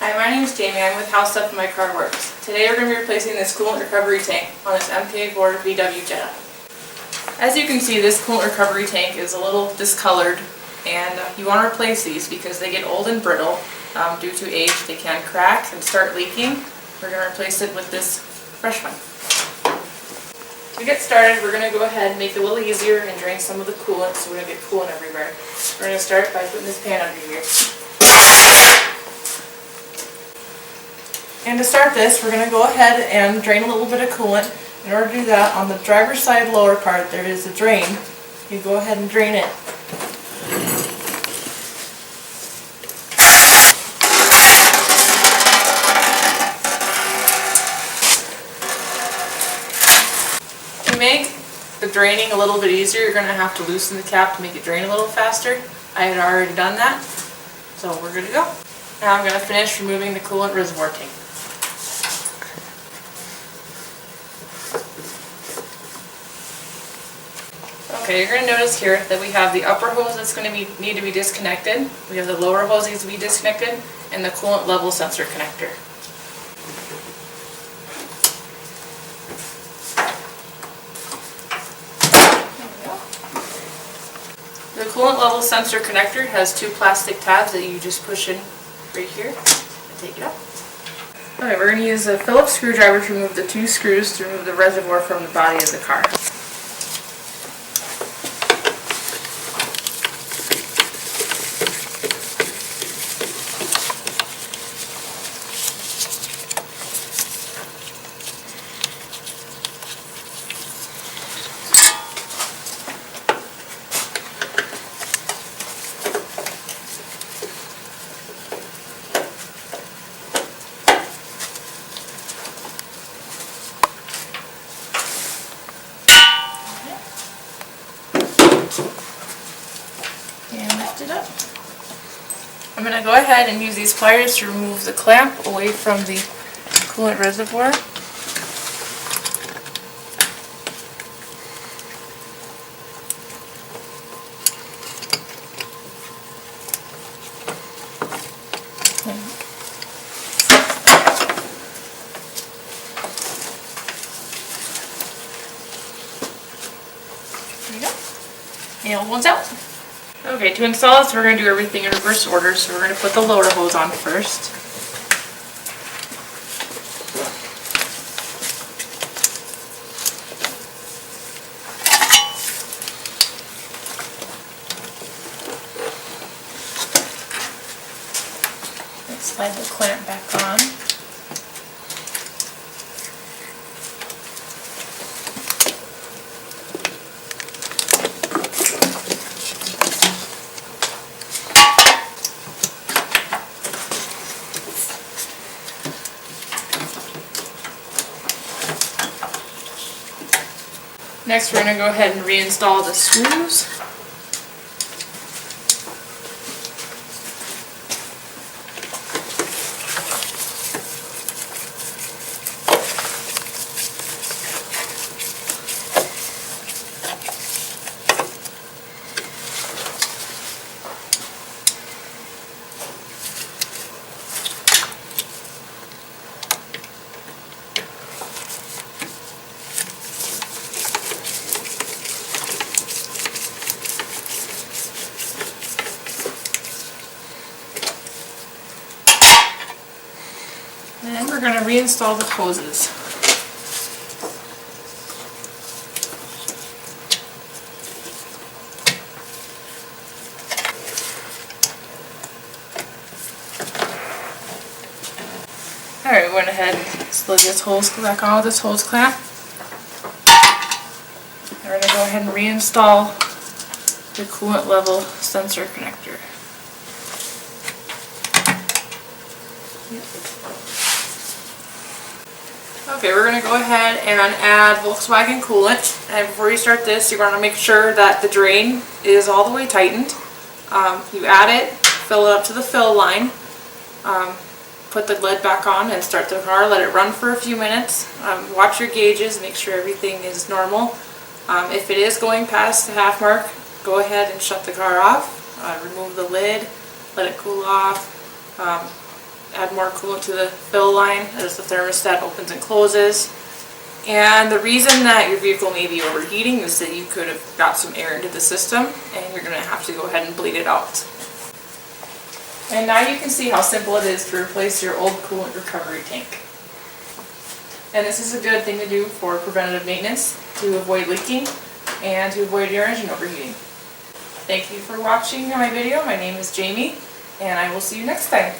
Hi, my name is Jamie. I'm with Howstuffinmycarworks. Today we're going to be replacing this coolant recovery tank on this MK4 VW Jetta. As you can see, this coolant recovery tank is a little discolored, and you want to replace these because they get old and brittle. Due to age, they can crack and start leaking. We're going to replace it with this fresh one. To get started, we're going to go ahead and make it a little easier and drain some of the coolant so we don't get coolant everywhere. We're going to start by putting this pan under here. And to start this, we're going to go ahead and drain a little bit of coolant. In order to do that, on the driver's side lower part there is a drain. You go ahead and drain it. To make the draining a little bit easier, you're going to have to loosen the cap to make it drain a little faster. I had already done that, so we're good to go. Now I'm going to finish removing the coolant reservoir tank. Okay, you're going to notice here that we have the upper hose that's going to need to be disconnected, we have the lower hose that needs to be disconnected, and the coolant level sensor connector. The coolant level sensor connector has two plastic tabs that you just push in right here and take it out. Okay, we're going to use a Phillips screwdriver to remove the two screws to remove the reservoir from the body of the car. And lift it up. I'm going to go ahead and use these pliers to remove the clamp away from the coolant reservoir. There you go. And old one's out. Okay, to install this, we're going to do everything in reverse order. So we're going to put the lower hose on first. And slide the clamp back on. Next, we're going to go ahead and reinstall the screws. And we're going to reinstall the hoses. Alright, we went ahead and slid this hose back on with this hose clamp. And we're going to go ahead and reinstall the coolant level sensor connector. Okay, we're going to go ahead and add Volkswagen coolant. And before you start this, you want to make sure that the drain is all the way tightened. You add it, fill it up to the fill line, put the lid back on and start the car. Let it run for a few minutes. Watch your gauges, make sure everything is normal. If it is going past the half mark, go ahead and shut the car off. Remove the lid, let it cool off. add more coolant to the fill line as the thermostat opens and closes. And the reason that your vehicle may be overheating is that you could have got some air into the system and you're going to have to go ahead and bleed it out. And now you can see how simple it is to replace your old coolant recovery tank. And this is a good thing to do for preventative maintenance to avoid leaking and to avoid your engine overheating. Thank you for watching my video. My name is Jamie, and I will see you next time.